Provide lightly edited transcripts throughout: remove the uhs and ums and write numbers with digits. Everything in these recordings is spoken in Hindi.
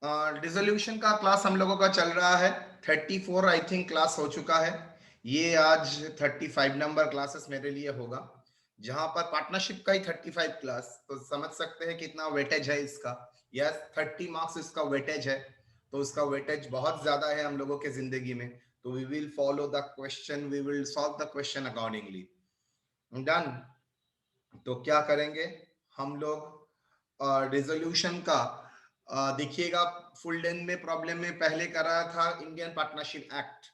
डिसोल्यूशन का क्लास हम लोगों का चल रहा है। 34 आई थिंक क्लास हो चुका है। ये आज 35 नंबर क्लासेस मेरे लिए होगा, जहां पर पार्टनरशिप का ही 35 क्लास, तो समझ सकते हैं कितना वेटेज है इसका। यस, 30 मार्क्स इसका वेटेज है, तो उसका वेटेज बहुत ज्यादा है हम लोगों के जिंदगी में। तो we will follow the question, we will solve the question accordingly. Done. तो क्या करेंगे हम लोग रिजोल्यूशन का, देखिएगा फुल डेन में प्रॉब्लम में पहले कराया था इंडियन पार्टनरशिप एक्ट,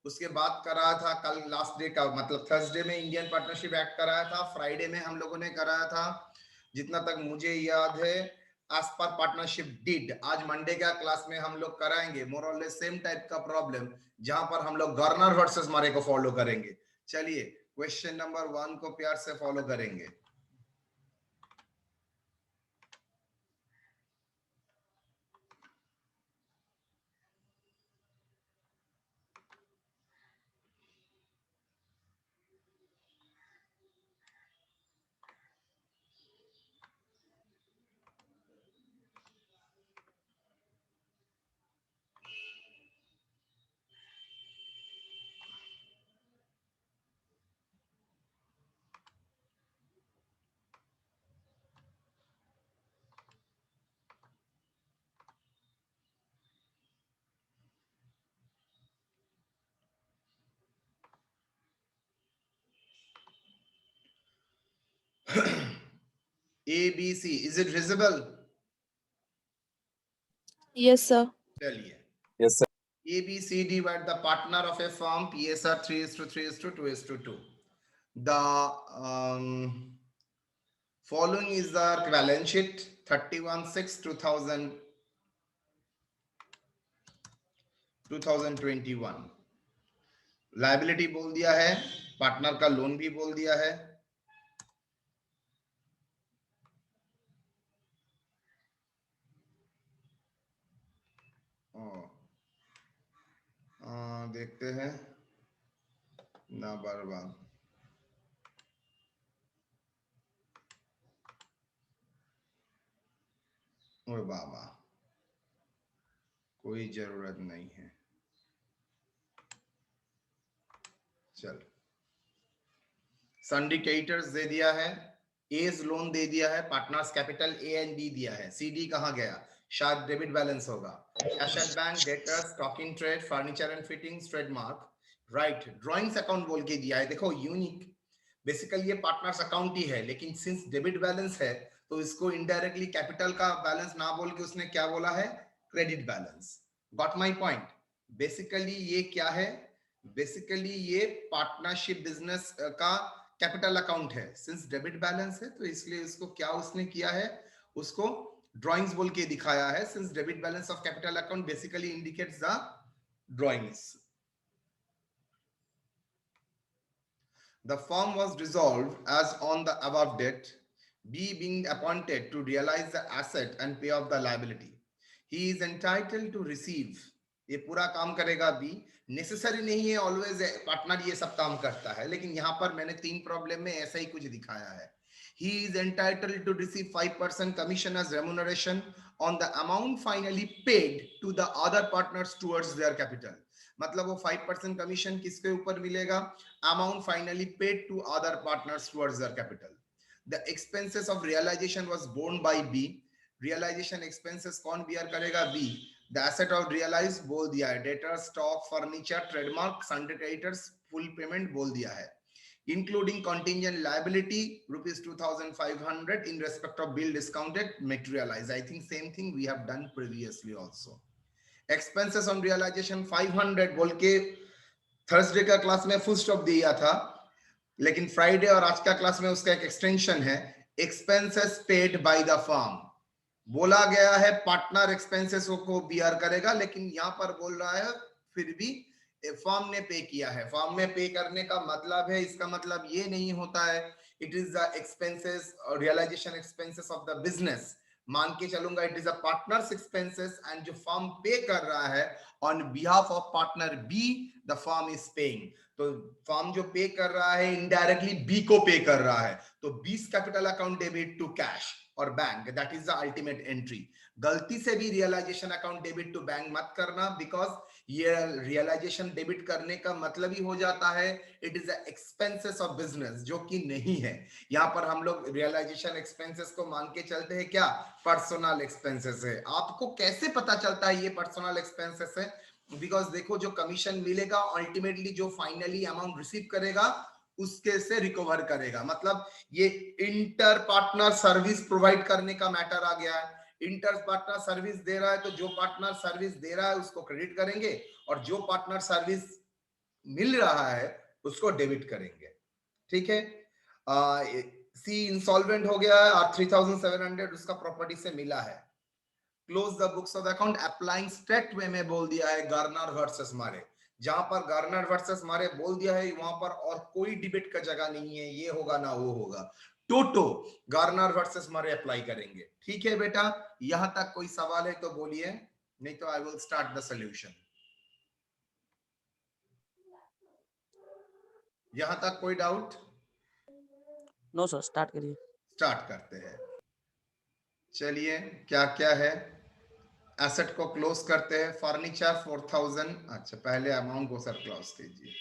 उसके बाद कराया था कल लास्ट डे का मतलब थर्सडे में इंडियन पार्टनरशिप एक्ट कराया था, फ्राइडे में हम लोगों ने कराया था जितना तक मुझे याद है एज पर पार्टनरशिप डीड। आज मंडे का क्लास में हम लोग कराएंगे मोर और लेस सेम टाइप का प्रॉब्लम, जहां पर हम लोग गर्नर वर्सेस मरे को फॉलो करेंगे। चलिए क्वेश्चन नंबर 1 को प्यार से फॉलो करेंगे। A, B, C. Is it visible? Yes, sir. चलिए, Yes, sir. A, B, C, D were the partner of a firm. PSR 3:3:2:2. The following is the balance sheet 31/6/2000 2021। Liability बोल दिया है, पार्टनर का लोन भी बोल दिया है। देखते हैं ना बर्बाद। ओए बाबा, कोई जरूरत नहीं है। चल, सिंडिकेटर्स दे दिया है, एज लोन दे दिया है, partners capital A and B दिया है, सी डी कहाँ गया? शायद डेबिट बैलेंस होगा। Cash at bank, debtors, stock in trade, furniture and fittings, trademark, right. Drawings account बोल के दिया है, देखो यूनिक। बेसिकली ये पार्टनर्स अकाउंट ही है, लेकिन सिंस डेबिट बैलेंस है तो इसको इनडायरेक्टली कैपिटल का बैलेंस ना बोल के उसने क्या बोला है? Credit balance. Got my point? Basically ये क्या है? बेसिकली ये पार्टनरशिप बिजनेस का कैपिटल अकाउंट है। सिंस डेबिट बैलेंस है तो इसलिए इसको क्या उसने किया है, उसको ड्राइंग्स बोल के दिखाया है। Since debit balance of capital account basically indicates the drawings. The firm was dissolved as on the above date, B being appointed to realize the asset and pay off the liability. He is entitled to receive, ये पूरा काम करेगा बी। नेसेसरी नहीं है ऑलवेज पार्टनर ये सब काम करता है, लेकिन यहाँ पर मैंने 3 प्रॉब्लम में ऐसा ही कुछ दिखाया है। He is entitled to receive 5% commission as remuneration on the amount finally paid to the other partners towards their capital. मतलब वो 5% कमीशन किसके ऊपर मिलेगा? Amount finally paid to other partners towards their capital. The expenses of realisation was borne by B. Realisation expenses कौन बियर करेगा? B. The asset of realise बोल दिया है, debtor, stock, furniture, trademark, syndicators, full payment बोल दिया है, including contingent liability rupees 2500 in respect of bill discounted materialize. I think same thing we have done previously also. Expenses on realisation 500 बोल के थर्सडे का क्लास में फुल स्टॉप दिया था, लेकिन फ्राइडे और आज का क्लास में उसका एक एक्सटेंशन है, expenses paid by the firm. बोला गया है पार्टनर एक्सपेंसेस को बियर करेगा, लेकिन यहां पर बोल रहा है फिर भी फर्म ने पे किया है। फर्म में पे करने का मतलब है, इसका मतलब ये नहीं होता है इट इज द एक्सपेंसेस और realisation expenses of the business. मान के चलूंगा it is a partners expenses and जो फर्म पे कर रहा है on behalf of partner B, the firm is paying. तो फर्म जो पे कर रहा है इनडायरेक्टली बी को पे कर रहा है, तो बीस capital account debit to cash और bank, that is the ultimate entry. गलती से भी realisation account debit to bank मत करना, बिकॉज ये रियलाइजेशन डेबिट करने का मतलब ही हो जाता है it is expenses of business, जो कि नहीं है। यहाँ पर हम लोग रियलाइजेशन एक्सपेंसेस को मान के चलते हैं क्या, पर्सनल एक्सपेंसेस है। आपको कैसे पता चलता है ये पर्सनल एक्सपेंसेस है, बिकॉज देखो जो कमीशन मिलेगा अल्टीमेटली जो फाइनली अमाउंट रिसीव करेगा उसके से रिकवर करेगा। मतलब ये इंटर पार्टनर सर्विस प्रोवाइड करने का मैटर आ गया है। इंटर पार्टनर सर्विस दे रहा है तो जो पार्टनर सर्विस दे रहा है उसको क्रेडिट करेंगे, और जो पार्टनर सर्विस मिल रहा है उसको डेबिट करेंगे। ठीक है, सी इंसॉल्वेंट हो गया है और 3700 उसका प्रॉपर्टी से मिला है। Close the books of account applying straight way में बोल दिया है गार्नर वर्सेस मारे। जहां पर गार्नर वर्सेस मारे बोल दिया है वहां पर और कोई डिबेट का जगह नहीं है, ये होगा ना वो होगा। टोटो गार्नर वर्सेस मारे अप्लाई करेंगे। ठीक है बेटा, यहां तक कोई सवाल है तो बोलिए, नहीं तो I will start the solution. यहां तक कोई डाउट? नो सर, स्टार्ट करिए। स्टार्ट करते हैं। चलिए क्या क्या है, एसेट को क्लोज करते हैं। फर्नीचर 4000, अच्छा पहले अमाउंट को सर क्लोज कीजिए।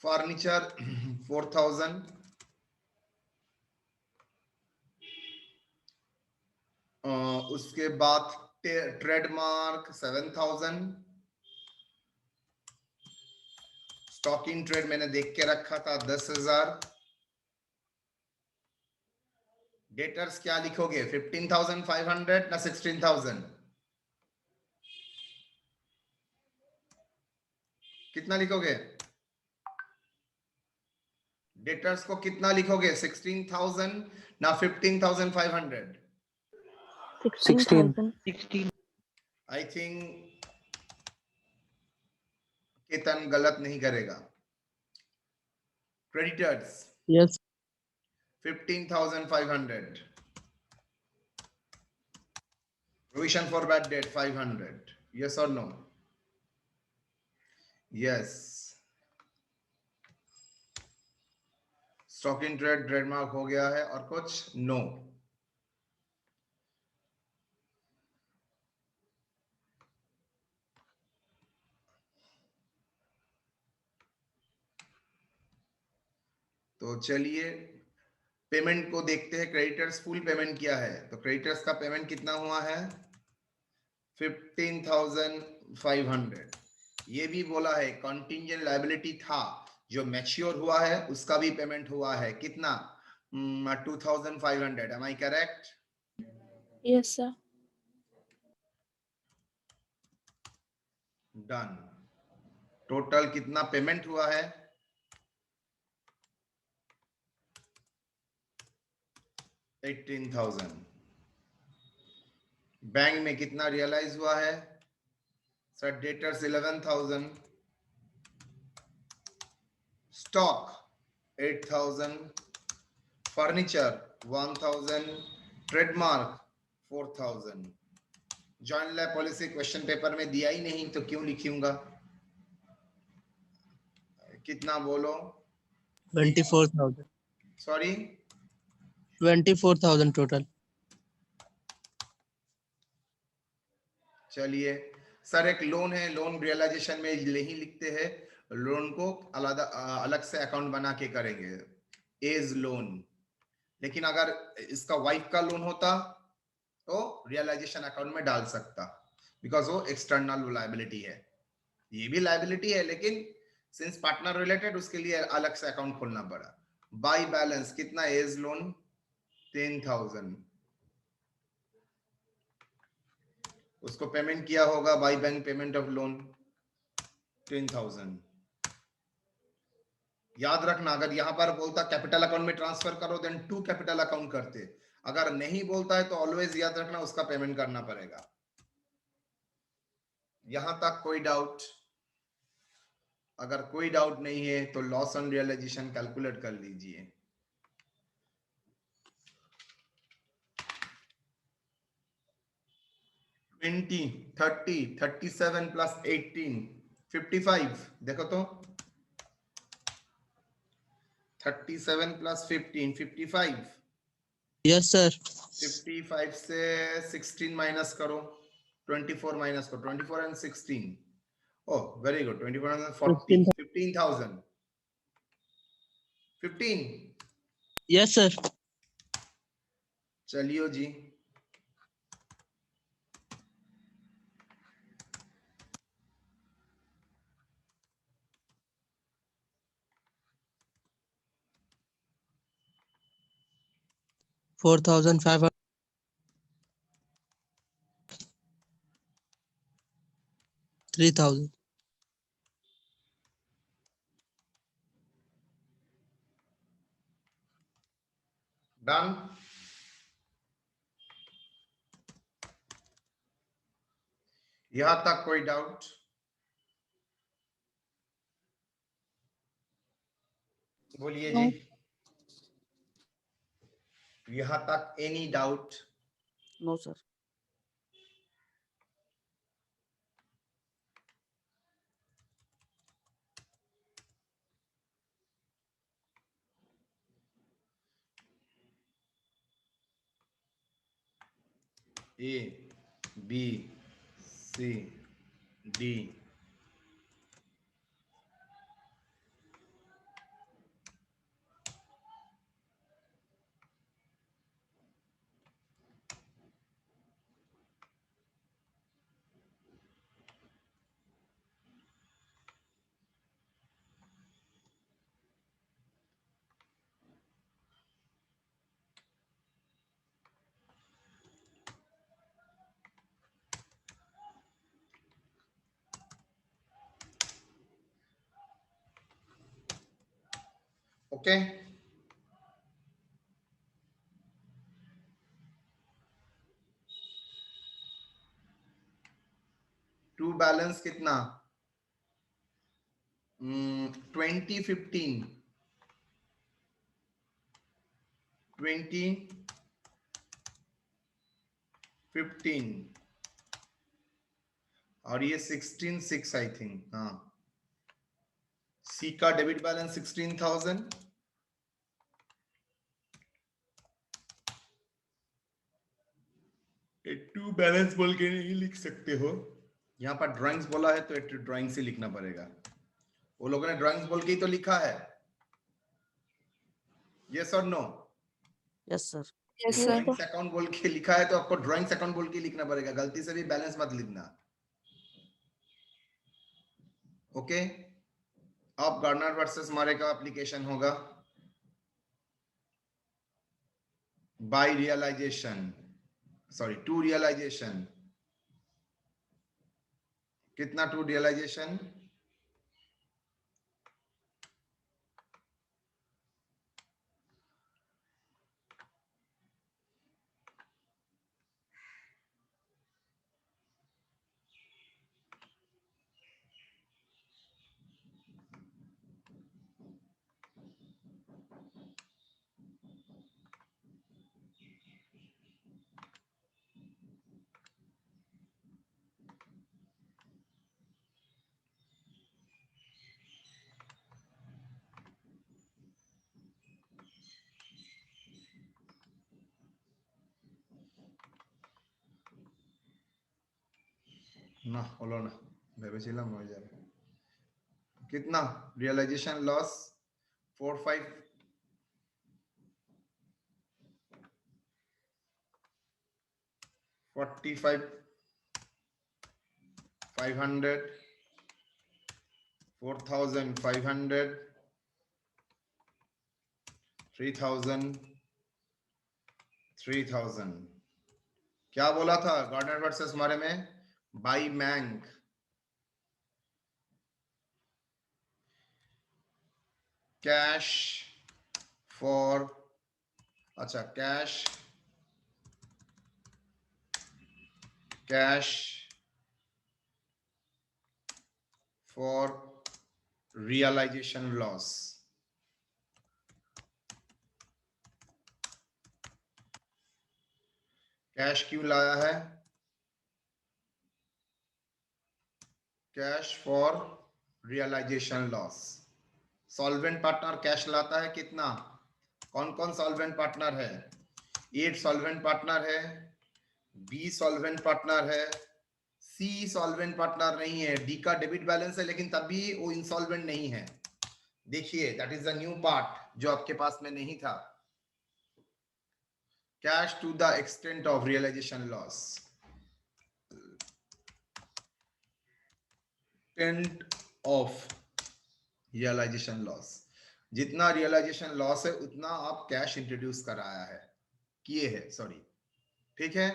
फर्नीचर 4000, उसके बाद ट्रेडमार्क 7000, स्टॉक इन ट्रेड मैंने देख के रखा था 10,000। डेटर्स क्या लिखोगे, 15,500 ना 16,000? कितना लिखोगे डेटर्स को, कितना लिखोगे, 16,000 ना 15,500? 16,000। आई थिंक केतन गलत नहीं करेगा। Creditors Yes. 15,500, provision for bad debt 500, yes or no? Yes. Stock in trade trademark हो गया है, और कुछ नो। तो चलिए पेमेंट को देखते हैं। क्रेडिटर्स फुल पेमेंट किया है, तो क्रेडिटर्स का पेमेंट कितना हुआ है, 15,500। ये भी बोला है कॉन्टिंजेंट लायबिलिटी था जो मैच्योर हुआ है उसका भी पेमेंट हुआ है, कितना, 2,500। Am I correct? Yes, sir. Done. Total कितना पेमेंट हुआ है, 18,000। बैंक में कितना रियलाइज हुआ है sir, debtors 11,000, stock 8,000, furniture 1,000, trademark 4,000। Joint life policy question paper में दिया ही नहीं तो क्यों लिखूंगा, कितना बोलो, 24,000. Sorry 24,000 total. चलिए सर एक लोन है, लोन रियलाइजेशन में नहीं लिखते हैं, लोन को अलग से अकाउंट बना के करेंगे, एज लोन। लेकिन अगर इसका वाइफ का लोन होता तो रियलाइजेशन अकाउंट में डाल सकता, बिकॉज वो एक्सटर्नल लायबिलिटी है। ये भी लायबिलिटी है लेकिन सिंस पार्टनर रिलेटेड उसके लिए अलग से अकाउंट खोलना पड़ा। बाई बैलेंस कितना, एज लोन 10,000, उसको पेमेंट किया होगा by bank payment of loan 10,000। याद रखना अगर यहां पर बोलता कैपिटल अकाउंट में ट्रांसफर करो देन टू कैपिटल अकाउंट करते, अगर नहीं बोलता है तो ऑलवेज याद रखना उसका पेमेंट करना पड़ेगा। यहां तक कोई डाउट? अगर कोई डाउट नहीं है तो लॉस ऑन रियलाइजेशन कैलकुलेट कर लीजिए। ट्वेंटी 30 37 प्लस 18 55, देखो तो 37 plus 15, 55. Yes, sir. 55 से 16 माइनस करो, 24 माइनस करो, 24 and 16. Oh, very good. 24 and 40, 15,000. 15,000. 15. Yes, sir. चलियो जी. $4,500. 3,000. Done. यहां तक कोई डाउट? बोलिए जी. No. यहां तक any doubt? No, sir. A, B, C, D. Okay. To balance कितना? 2015, 2015 और ये 16,600 आई थिंक. हाँ, सी का डेबिट बैलेंस 16,000. टू बैलेंस बोल के नहीं लिख सकते हो. यहाँ पर ड्राइंग्स बोला है तो ड्राइंग से लिखना पड़ेगा. वो लोगों ने ड्राइंग्स बोल के ही तो लिखा है. यस और no? Yes, sir. Yes, sir. Drawings account बोल के लिखा है तो आपको ड्राइंग्स अकाउंट बोल के लिखना पड़ेगा. गलती से भी बैलेंस मत लिखना. ओके. अब गार्डनर वर्सेस मारे का एप्लीकेशन होगा by realisation, sorry to realisation. कितना टू रियलाइजेशन? না হলো না, ভেবেছিলাম হয়ে যাবে. कितना रियलाइजेशन लॉस? 45, 45, 500, 4,500, 3,000, 3,000. क्या बोला था गार्डनर वर्सेस हमारे में? बाई मैंग. कैश फॉर, अच्छा cash, cash for realisation loss. Cash क्यों लाया है? Cash for realisation loss. Solvent partner cash लाता है कितना? कौन कौन सॉल्वेंट पार्टनर है? 8 सॉल्वेंट पार्टनर है, बी सॉल्वेंट पार्टनर है, सी सॉल्वेंट पार्टनर नहीं है, डी का डेबिट बैलेंस है लेकिन तब भी वो इंसॉल्वेंट नहीं है। देखिए that is the new part जो आपके पास में नहीं था। Cash to the extent of realisation loss, extent of realisation loss, जितना रियलाइजेशन लॉस है उतना आप कैश इंट्रोड्यूस कराया है, किए है, सॉरी, ठीक है?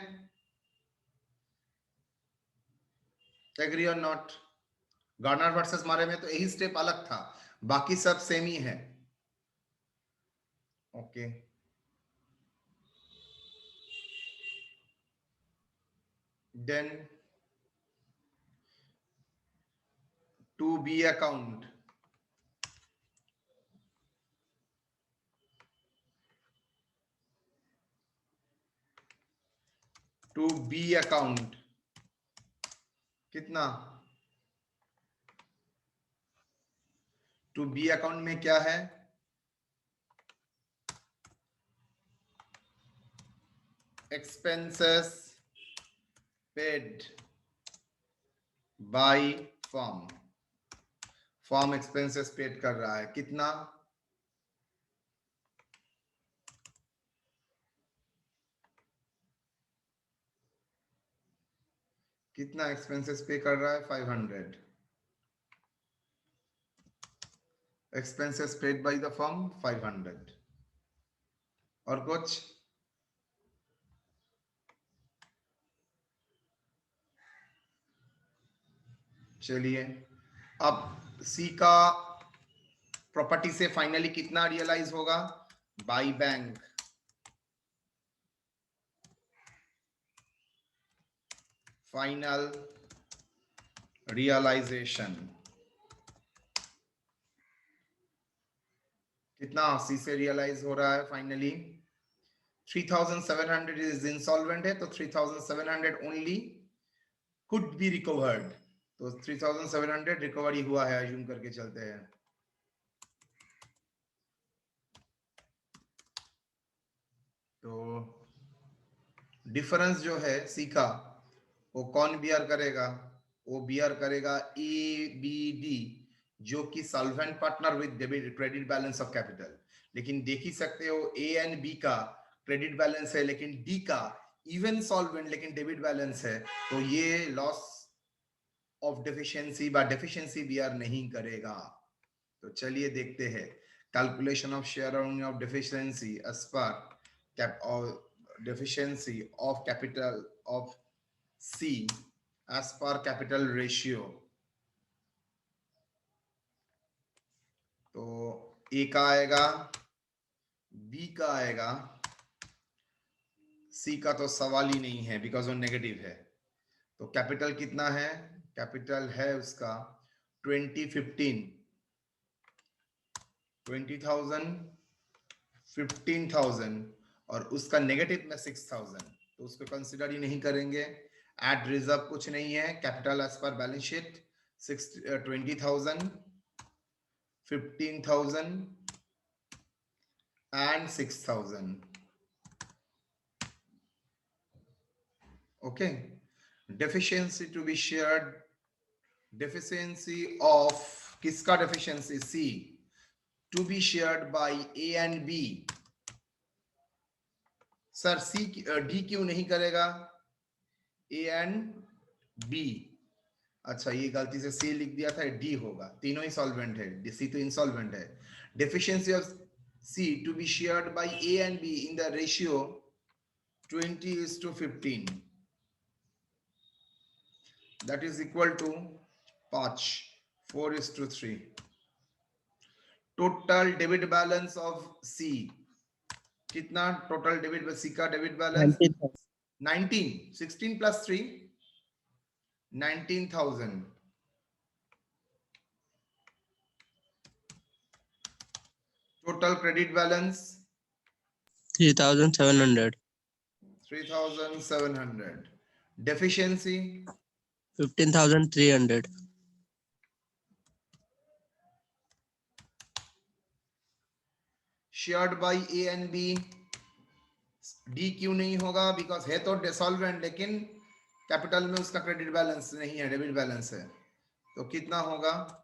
एग्री और नॉट? गार्नर वर्सेस मारे में तो यही स्टेप अलग था, बाकी सब सेम ही है। Okay, then to B account, to B account कितना? टू बी अकाउंट में क्या है? Expenses paid by firm, firm expenses paid कर रहा है कितना? कितना एक्सपेंसेस पे कर रहा है? 500 expenses paid by the firm 500। और कुछ? चलिए अब सी का प्रॉपर्टी से फाइनली कितना रियलाइज होगा? बाय बैंक, फाइनल रियलाइजेशन कितना सी से रियलाइज हो रहा है फाइनली? 3700 इज इंसॉल्वेंट है तो 3700 ओनली कुड बी रिकवर्ड, तो 3700 रिकवरी हुआ है अज्यूम करके चलते हैं। तो डिफरेंस जो है सी का वो कौन बियर करेगा? वो बियर करेगा ए बी डी, जो कि solvent partner with debit credit balance of capital. लेकिन देख ही सकते हो ए एंड बी का क्रेडिट बैलेंस है लेकिन डी का इवन सॉल्वेंट लेकिन डेबिट बैलेंस है, तो ये लॉस ऑफ डेफिशिएंसी बा डेफिशिएंसी बियर नहीं करेगा। तो चलिए देखते हैं calculation of share of deficiency as per cap और deficiency of capital of C as per capital ratio. तो ए का आएगा, बी का आएगा, सी का तो सवाल ही नहीं है बिकॉज वो नेगेटिव है। तो कैपिटल कितना है? कैपिटल है उसका 20,000, 15,000 और उसका नेगेटिव में 6,000, तो उसको कंसिडर ही नहीं करेंगे। एड रिजर्व कुछ नहीं है, capital as per balance sheet 20,000, 15,000 and 6,000। okay, deficiency to be shared, deficiency of किसका deficiency? C to be shared by A and B। Sir C D क्यों नहीं करेगा? ए एंड बी, अच्छा ये गलती से सी लिख दिया था, डी होगा, तीनों ही सॉल्वेंट है, सी तो इंसॉल्वेंट है। Deficiency of C to be shared by A and B in the ratio 20:15, that is equal to 5, 4:3। Total debit balance of C कितना? टोटल डेबिट सी का debit balance 19, 16 plus 3 19,000। Total credit balance 3,700, 3,700। Deficiency 15,300, shared by A and B. D क्यों नहीं होगा? बिकॉज है तो डिसॉल्वेंट, लेकिन कैपिटल में उसका क्रेडिट बैलेंस नहीं है, डेबिट बैलेंस है। तो कितना होगा?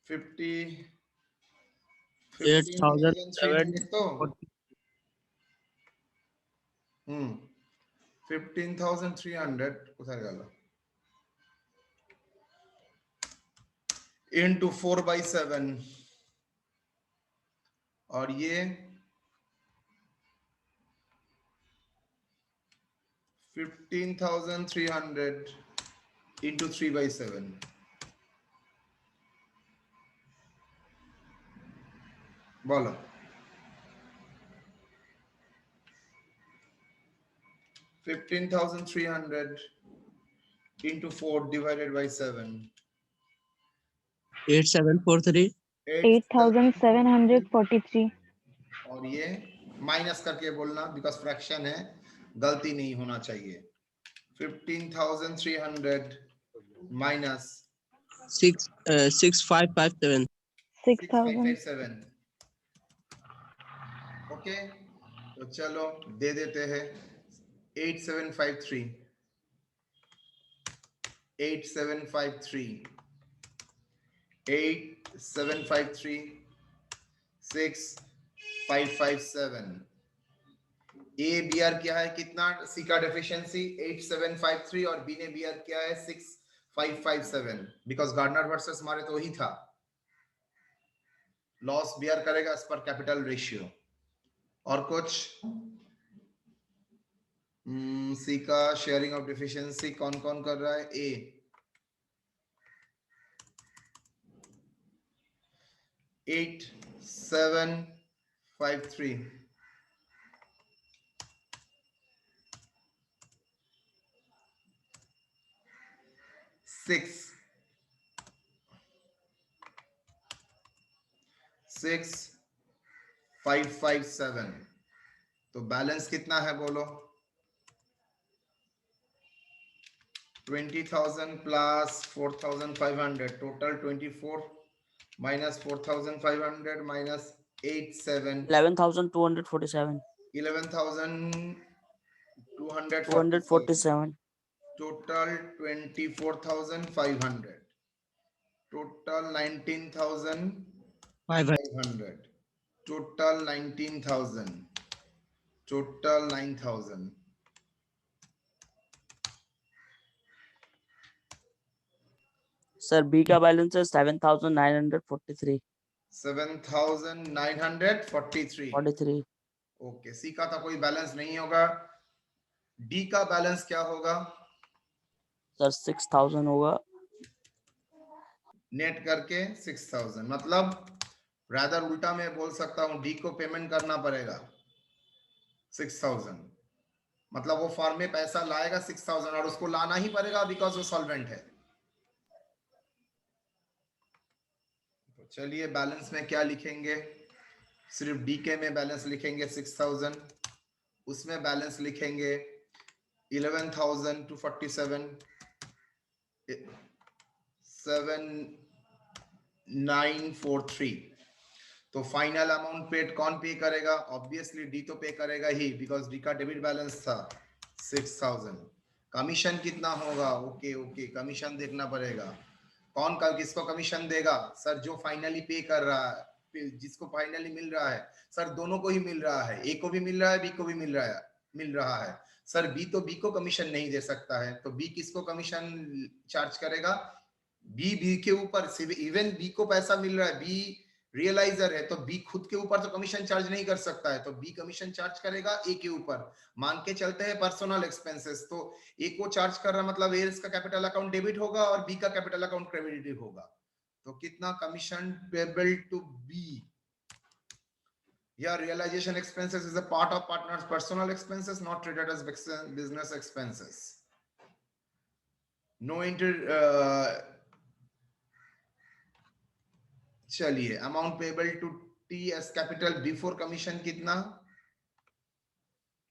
15,300 तो 15,300 কোথায় গেল? into 4/7 और ये 15,300 into 3/7। बोलो 15,300 into 4 divided by 7। 8743 8,743 और ये माइनस करके बोलना, बिकॉज फ्रैक्शन है, गलती नहीं होना चाहिए। 15,300 माइनस 6557 6,000 6557। ओके, तो चलो दे देते हैं 8753 8753 6557। ए बी आर क्या है? कितना सी का डेफिशिएंसी? 8753 और बी ने बी आर क्या है? 6557। बिकॉज गार्डनर वर्सेस हमारे तो ही था। लॉस बी आर करेगा एज पर कैपिटल रेशियो। और कुछ? सी का शेयरिंग ऑफ डिफिशियंसी कौन कौन कर रहा है? ए 8753 6557। तो बैलेंस कितना है बोलो? 20,000 plus 4,500, total 24 minus 4,500 minus 87 11,247 11,247 total 24,500 total 19,500 total 19,000 total 9,000। Sir B का बैलेंस है 7,943 7,943। ओके, सी का तो कोई बैलेंस नहीं होगा। डी का बैलेंस क्या होगा? सर 6,000 होगा। नेट करके 6,000, मतलब रादर उल्टा मैं बोल सकता हूं, डी को पेमेंट करना पड़ेगा 6,000। मतलब वो फॉर्म में पैसा लाएगा 6,000 और उसको लाना ही पड़ेगा बिकॉज वो सॉल्वेंट है। तो चलिए बैलेंस में क्या लिखेंगे? सिर्फ डी के में बैलेंस लिखेंगे 6,000, उसमें बैलेंस लिखेंगे 11,247 7,943। तो फाइनल अमाउंट पेड कौन पे करेगा? ऑब्वियसली डी तो पे करेगा ही, बिकॉज डी का डेबिट बैलेंस था 6,000। कमीशन कितना होगा? ओके ओके, कमीशन देखना पड़ेगा। कौन का किसको कमीशन देगा? सर जो फाइनली पे कर रहा है, जिसको फाइनली मिल रहा है। सर दोनों को ही मिल रहा है, ए को भी मिल रहा है, बी को भी मिल रहा है। सर बी तो बी को कमीशन नहीं दे सकता है, तो बी किसको कमीशन चार्ज करेगा? बी के ऊपर। इवन बी को पैसा मिल रहा है, बी रियलाइजर है, तो बी खुद के ऊपर तो कमीशन चार्ज नहीं कर सकता है, तो बी कमीशन चार्ज करेगा ए के ऊपर। मान के चलते हैं पर्सनल एक्सपेंसेस, तो ए को चार्ज कर रहा मतलब ए का कैपिटल अकाउंट डेबिट होगा और बी का कैपिटल अकाउंट क्रेडिट होगा। तो कितना commission payable to B? Here realization expenses is a part of partner's personal expenses, not treated as business expenses. No चलिए amount payable to T S capital before commission कितना?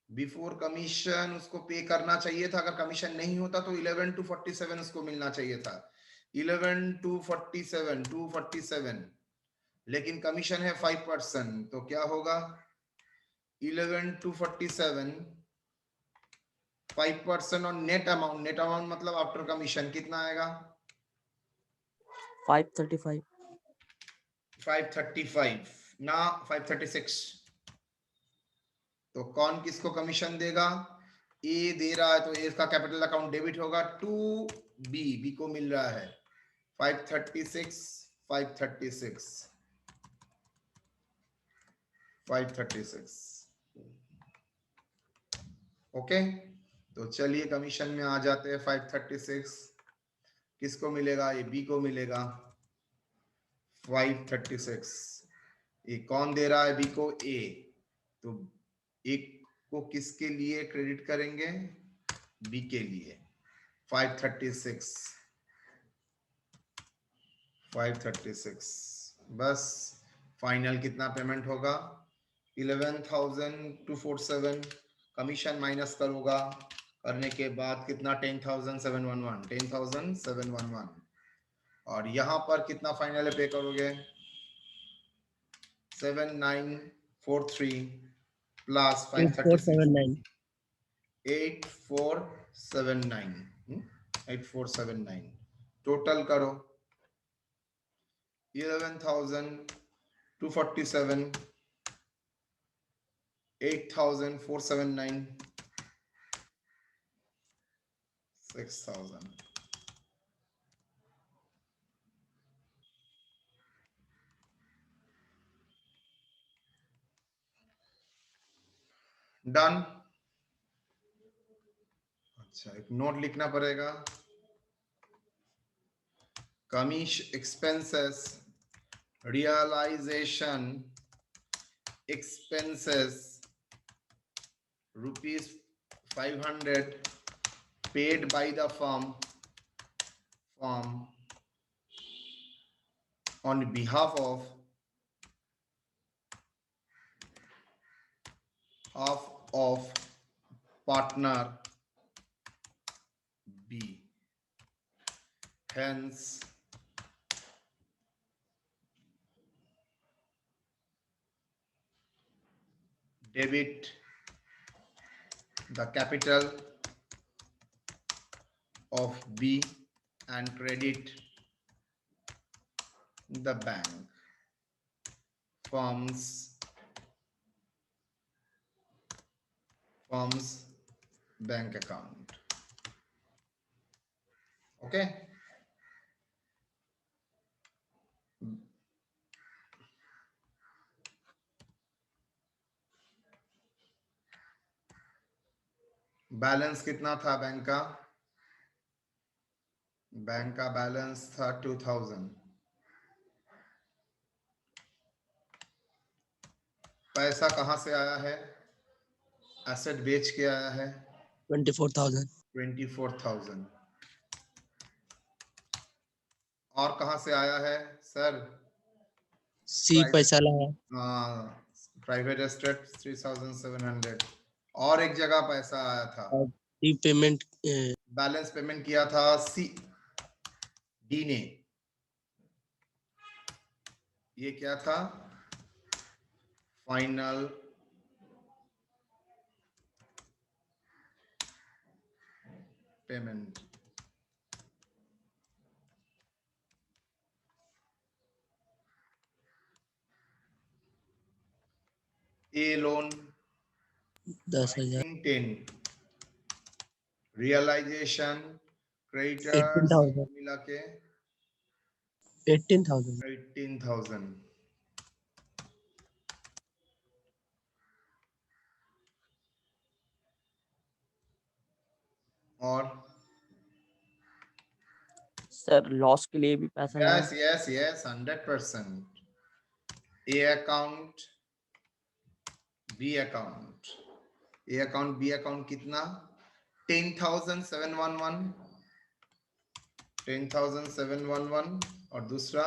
बिफोर कमीशन उसको पे करना चाहिए था, अगर कमीशन नहीं होता तो 11,247 उसको मिलना चाहिए था। 11,247 247 लेकिन कमीशन है 5%, तो क्या होगा 11,247 5% और नेट अमाउंट मतलब आफ्टर कमीशन कितना आएगा 535. 535 ना 536। तो कौन किसको कमीशन देगा, ए दे रहा है तो ए का कैपिटल अकाउंट डेबिट होगा टू बी को मिल रहा है 536 536 536। ओके, तो चलिए कमीशन में आ जाते हैं। 536 किसको मिलेगा, ये बी को मिलेगा 536। ये कौन दे रहा है बी को, ए, तो एक को किसके लिए क्रेडिट करेंगे, बी के लिए 536 536। बस फाइनल कितना पेमेंट होगा 11,247, कमीशन माइनस करूंगा, करने के बाद कितना 10,711 10,711, और यहां पर कितना फाइनल पे करोगे 7,943 प्लस 536 8479 8479 टोटल करो 11,247 8,479 6,000। डन। अच्छा, एक नोट लिखना पड़ेगा, कमीश expenses realisation expenses rupees 500 paid by the firm on behalf of partner B, hence debit the capital of B and credit the firm's bank account. Okay, balance कितना था बैंक का बैलेंस था 2000। पैसा कहां से आया है, एसेट बेच के आया है 24,000 24,000। और कहां से आया है सर, सी पैसा लगा प्राइवेट एस्टेट 3,700। और एक जगह पैसा आया था, सी पेमेंट बैलेंस पेमेंट किया था सी डी ने, ये क्या था फाइनल पेमेंट। ए लोन 10,000 10, रियलाइजेशन क्रेडिटर्स 18,000 मिला के 18,000 18,000। और सर लॉस के लिए भी पैसा लगा. Yes 100%। A account B account, A account B account कितना 10,711 और दूसरा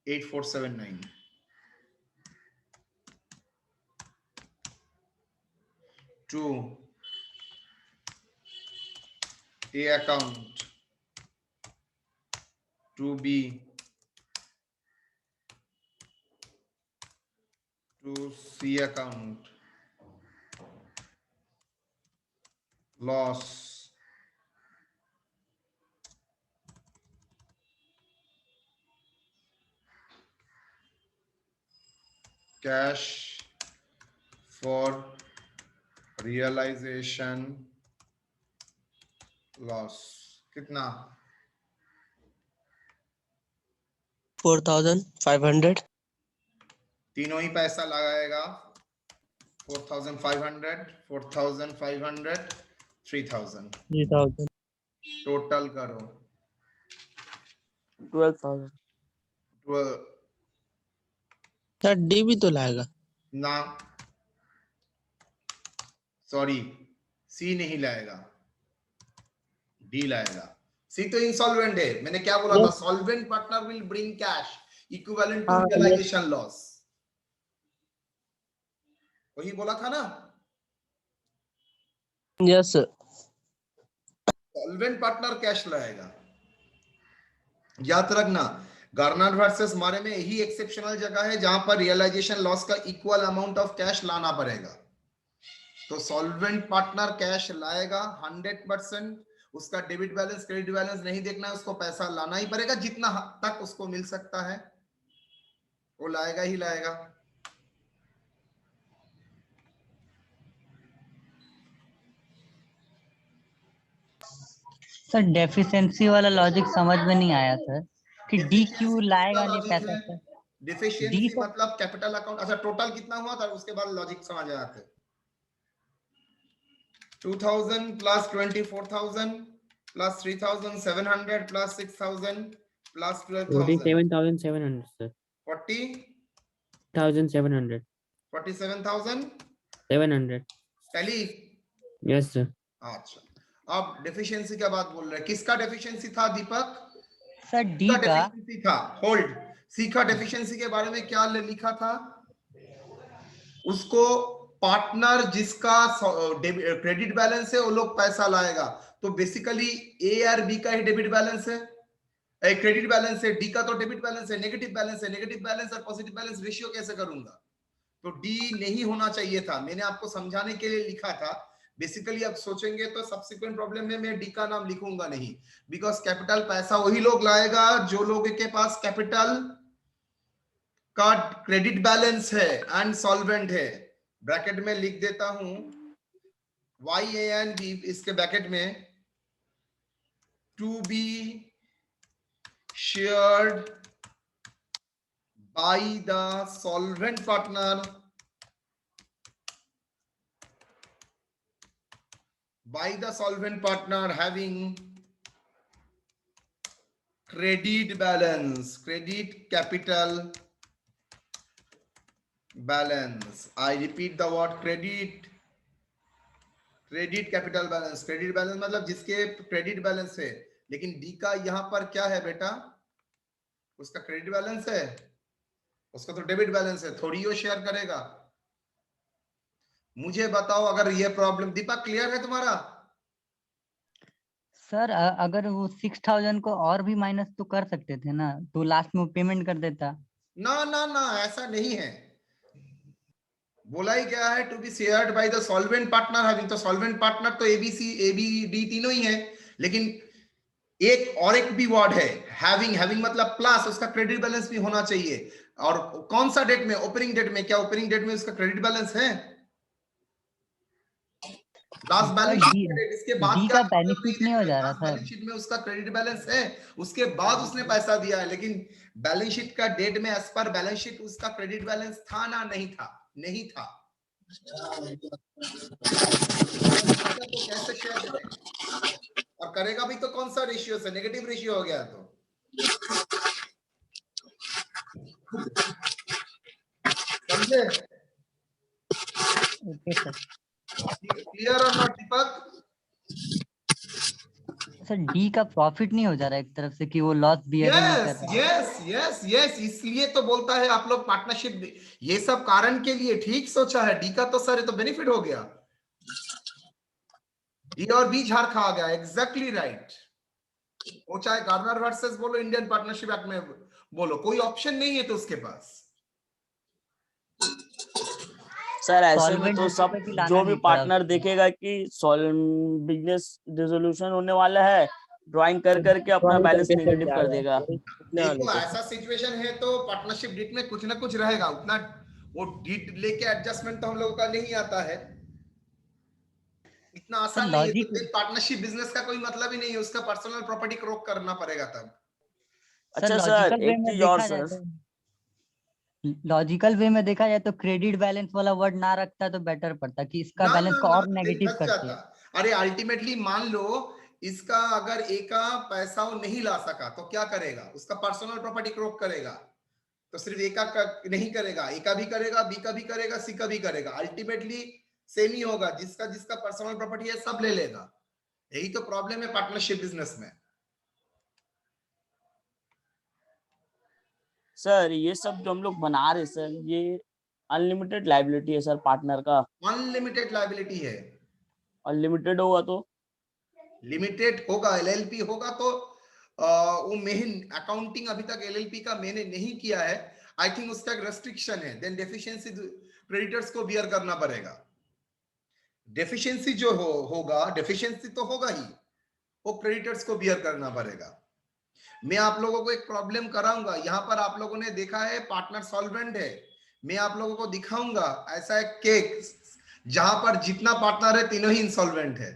8,479। To A account, to B to C account. Loss. Cash for realization loss. कितना? 4,500. तीनों ही पैसा लगाएगा. 4,500, 4,500, 3,000. 3,000. टोटल करो. 12,000. 12. सर डी भी तो लाएगा. ना, सॉरी, सी नहीं लाएगा, डी लाएगा. सी तो इंसॉल्वेंट है. मैंने क्या बोला था? Solvent partner will bring cash equivalent to realisation loss. वही बोला था ना. Yes sir. Solvent partner cash लाएगा. याद रखना, गार्नर वर्सेस मारे में यही एक्सेप्शनल जगह है जहां पर रियलाइजेशन लॉस का इक्वल अमाउंट ऑफ कैश लाना पड़ेगा. तो सॉल्वेंट पार्टनर कैश लाएगा 100%. उसका डेबिट बैलेंस क्रेडिट बैलेंस नहीं देखना है, उसको पैसा लाना ही पड़ेगा. जितना तक उसको मिल सकता है वो लाएगा ही लाएगा. सर डेफिशिएंसी वाला लॉजिक समझ में नहीं आया सर कि डी क्यू लाएगा नहीं पैसा सर. डिफिशिएंसी मतलब कैपिटल अकाउंट. अच्छा, टोटल कितना हुआ था उसके बाद लॉजिक समझ आ जाते. 2,000 plus 24,000 plus 3,700 plus 6,000 plus 12,000. 47,700 sir. 40,700. 47,700. 700. Tally. Yes sir. अच्छा, अब डेफिशिएंसी क्या बात बोल रहे हैं? किसका डेफिशिएंसी था दीपक? सर डी का डेफिशिएंसी था. होल्ड. सी का डेफिशिएंसी के बारे में क्या लिखा था? उसको पार्टनर जिसका क्रेडिट बैलेंस है वो लोग पैसा लाएगा. तो बेसिकली ए और बी का ही डेबिट बैलेंस है, क्रेडिट बैलेंस है. डी का तो डेबिट बैलेंस है, नेगेटिव बैलेंस है. नेगेटिव बैलेंस और पॉजिटिव बैलेंस रेशियो कैसे करूंगा? तो डी नहीं होना चाहिए था. मैंने आपको समझाने के लिए लिखा था. बेसिकली अब सोचेंगे तो सब्सिक्वेंट प्रॉब्लम में मैं डी का नाम लिखूंगा नहीं, बिकॉज कैपिटल पैसा वही लोग लाएगा जो लोग के पास कैपिटल का क्रेडिट बैलेंस है एंड सॉल्वेंट है. ब्रैकेट में लिख देता हूं वाई ए एन बी, इसके ब्रैकेट में to be shared by the solvent partner having credit balance, credit capital balance. I repeat the word credit capital balance. credit balance मतलब जिसके क्रेडिट बैलेंस है. लेकिन डी का यहां पर क्या है बेटा? उसका क्रेडिट बैलेंस है, उसका तो डेबिट बैलेंस है. थोड़ी वो शेयर करेगा. मुझे बताओ अगर ये प्रॉब्लम, दीपक क्लियर है तुम्हारा? सर अगर वो 6,000 को और भी माइनस तो कर सकते थे ना, तो लास्ट में पेमेंट कर देता. ना ना ना, ऐसा नहीं है. बोला ही क्या है? To be shared by the solvent partner having. तो सॉल्वेंट पार्टनर तो एबीसी एबीडी तीनों ही है, लेकिन एक और एक भी वर्ड है हैविंग. हैविंग मतलब प्लस उसका क्रेडिट बैलेंस भी होना चाहिए. और कौन सा डेट में? ओपनिंग डेट में. क्या ओपनिंग डेट में उसका क्रेडिट बैलेंस है? Last balance sheet date. इसके बाद डी क्या का बेनिफिट नहीं हो जा रहा सर. बैलेंस शीट में उसका क्रेडिट बैलेंस है, उसके बाद उसने पैसा दिया है. लेकिन बैलेंस शीट का डेट में एज पर बैलेंस शीट उसका क्रेडिट बैलेंस था ना? नहीं था. नहीं था. तो कैसे शेयर करेगा? और करेगा भी तो कौन सा रेशियो से? नेगेटिव रेशियो हो गया. तो समझे? Okay sir. क्लियर और नॉट दीपक? सर डी का प्रॉफिट नहीं हो जा रहा एक तरफ से कि वो लॉस बियर नहीं कर रहा. यस यस यस, इसलिए तो बोलता है आप लोग पार्टनरशिप. ये सब कारण के लिए ठीक सोचा है. डी का तो सर ये तो बेनिफिट हो गया. डी और बी झाड़ खा गया. Exactly right. वो चाहे गार्नर वर्सेस बोलो, इंडियन पार्टनरशिप एक्ट में बोलो, कोई ऑप्शन नहीं है तो उसके पास. सर ऐसे में Solvent तो सब पे भी लाना जो भी नहीं पड़ा पार्टनर उसको। देखेगा कि बिजनेस डिसोल्यूशन होने वाला है, ड्राइंग कर करके अपना Drawing बैलेंस करके चल नेगेटिव कर जाएगा, देगा। वही पूछने वाले देखो थे। ऐसा सिचुएशन है तो पार्टनरशिप डीड में कुछ ना कुछ रहेगा, उतना वो डीड लेके एडजस्टमेंट तो हम लोगों का नहीं आता है, इतना सर आसान नहीं है। तो लॉजिक फिर पार्टनरशिप बिजनेस का कोई मतलब ही नहीं है, उसका पर्सनल प्रॉपर्टी को रोक करना पड़ेगा तब। सर अच्छा सर, लॉजिकल वे एक में चीज और देखा जाए सर। तो लॉजिकल वे में देखा जाए तो क्रेडिट बैलेंस वाला वर्ड ना रखता तो बेटर पड़ता कि इसका ना बैलेंस ना को ना और दिन नेगेटिव फंस करते जाता। हैं। अरे अल्टीमेटली मान लो इसका अगर ए का पैसा वो नहीं ला सका तो क्या करेगा, उसका पर्सनल प्रॉपर्टी को रोक करेगा। तो सिर्फ ए का नहीं करेगा, ए का भी करेगा, बी का भी करेगा, सी का भी करेगा, अल्टीमेटली सेम ही होगा, जिसका जिसका पर्सनल प्रॉपर्टी है सब ले लेगा। यही तो प्रॉब्लम है पार्टनरशिप बिजनेस में। सर ये सब जो हम लोग बना रहे सर, ये अनलिमिटेड लाइबिलिटी है सर पार्टनर का। अनलिमिटेड लायबिलिटी है। अनलिमिटेड होगा तो लिमिटेड होगा, एलएलपी होगा तो वो मेन अकाउंटिंग अभी तक एलएलपी का मैंने नहीं किया है, आई थिंक उसका एक रेस्ट्रिक्शन है, देन डेफिशिएंसी क्रेडिटर्स को बियर करना पड़ेगा। डेफिशिएंसी जो होगा, डेफिशिएंसी तो होगा ही, वो क्रेडिटर्स को बियर करना पड़ेगा। मैं आप लोगों को एक प्रॉब्लम कराऊंगा, यहां पर आप लोगों ने देखा है पार्टनर सॉल्वेंट है, मैं आप लोगों को दिखाऊंगा ऐसा एक केक जहां पर जितना पार्टनर है तीनों ही इंसॉल्वेंट है।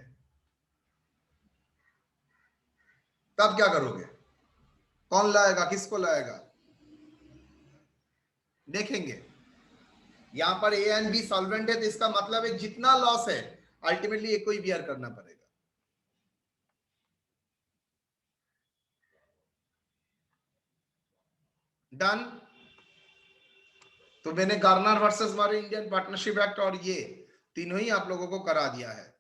तब क्या करोगे, कौन लाएगा, किसको लाएगा, देखेंगे। यहां पर ए एंड बी सॉल्वेंट है तो इसका मतलब है जितना लॉस है अल्टीमेटली एक को ही बियर करना पड़ेगा। डन। तो मैंने गार्नर वर्सेस मारे इंडियन पार्टनरशिप एक्ट और ये तीनों ही आप लोगों को करा दिया है।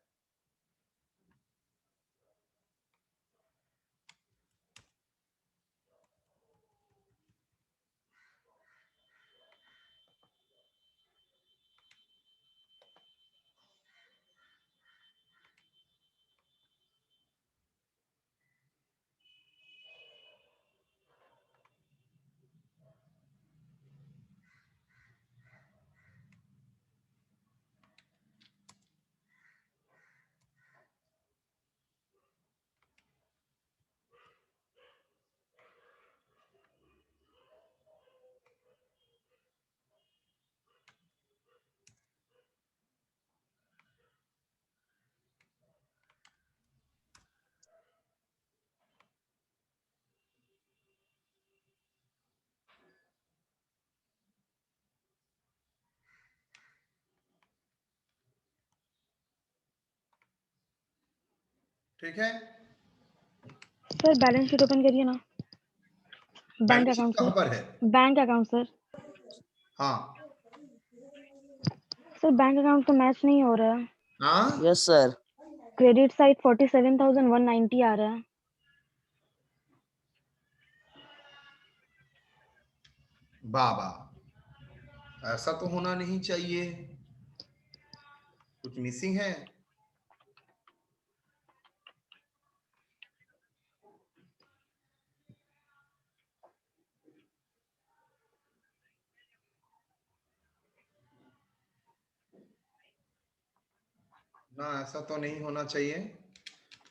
ठीक है, सर बैलेंस शीट ओपन करिए ना। बैंक बैलेंस शीट अकाउंट कहां सर, पर है? Bank account sir. हाँ सर बैंक अकाउंट तो मैच नहीं हो रहा है। हाँ, यस सर। क्रेडिट साइड 47,190 आ रहा है। बाबा ऐसा तो होना नहीं चाहिए, कुछ मिसिंग है। ना ऐसा तो नहीं होना चाहिए।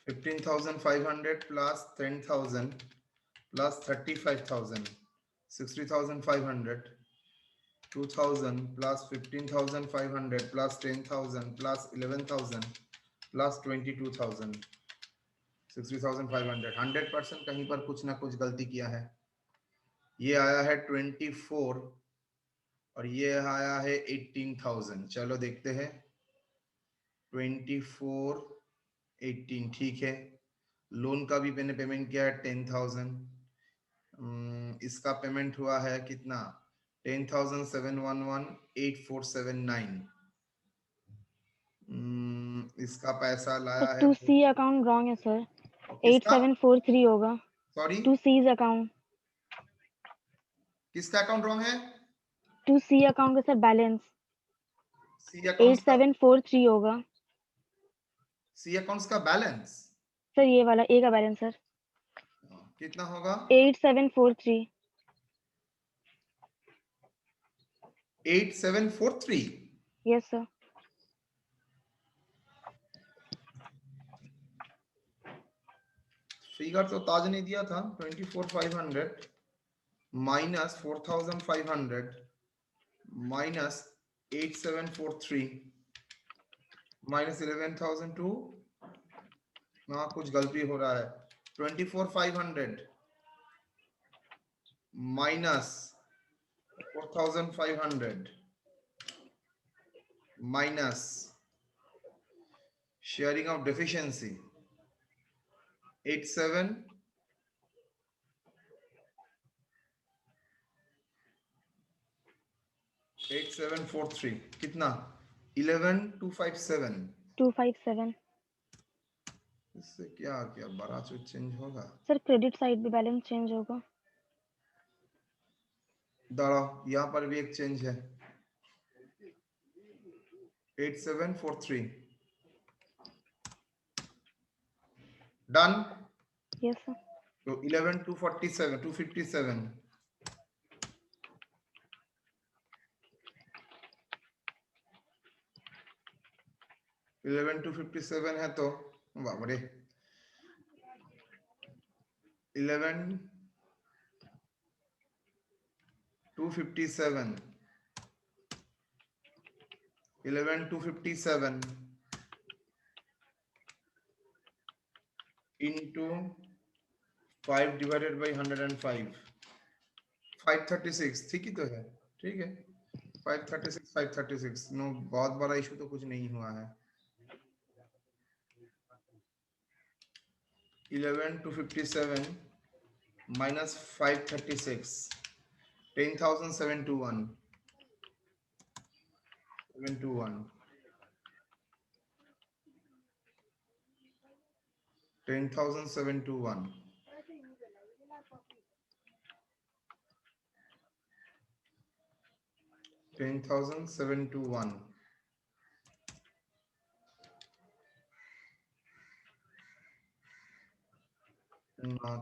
15,500 plus 10,000 plus 35,000 60,500 2,000 plus 15,500 plus 10,000 plus 11,000 plus 22,000 60,500 100% कहीं पर कुछ ना कुछ गलती किया है। ये आया है 24 और ये आया है 18,000। चलो देखते हैं 24 18 ठीक है। लोन का भी मैंने पेमेंट किया है 10,000। इसका पेमेंट हुआ है कितना 10,711,8479। इसका पैसा लाया है 2C अकाउंट रॉन्ग है सर, किसका 8743 होगा। सॉरी 2C's अकाउंट, किसका अकाउंट रॉन्ग है? 2C अकाउंट का सर बैलेंस सी अकाउंट्स का 8743 होगा। सी अकाउंट्स का बैलेंस सर ये वाला ए का बैलेंस सर कितना होगा 8743। 8743। Yes, sir. फिगर तो ताज ने दिया था 24,500 माइनस 4,500 माइनस 8,743 माइनस 11,002 हाँ कुछ गलती हो रहा है 24,500 minus 4,500 minus sharing of deficiency 87 8743 कितना 11,257 257. इससे क्या क्या बड़ा जो चेंज होगा सर क्रेडिट साइड भी बैलेंस चेंज होगा. दाঁড়াও यहाँ पर भी एक चेंज है 8743 डन Yes, sir. तो 11,247 257 11,257 है तो बाप रे 11,257 11,257 into 5 divided by 105 536 ठीक ही तो है ठीक है 536 नो बहुत बड़ा इशू तो कुछ नहीं हुआ है 11,257 minus 536 10,721 721 10,721 10,721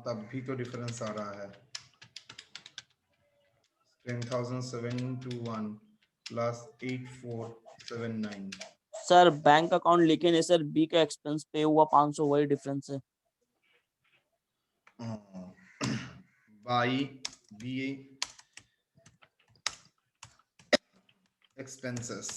तब भी तो डिफरेंस आ रहा है 10,721 प्लस 8479 सर बैंक अकाउंट लिखे नहीं सर, बी का एक्सपेंस पे हुआ 500, वही डिफरेंस है। बाई बी expenses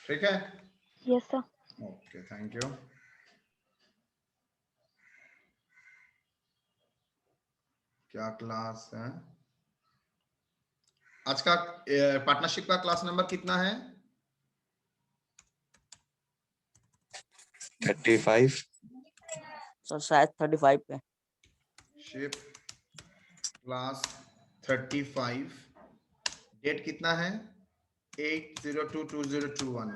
ठीक है Yes, sir. Okay thank you क्या क्लास है आज का पार्टनरशिप का क्लास नंबर कितना है 35 सर शायद 35 पे। शिप क्लास 35 डेट कितना है 8022021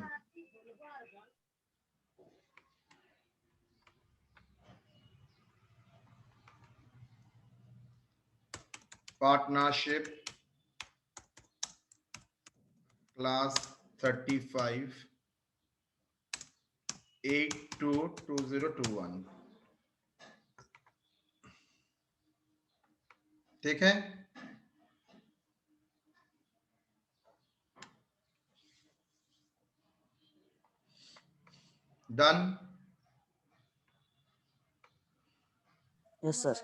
पार्टनरशिप क्लास 35 8/2/2021 ठीक है डन यस सर।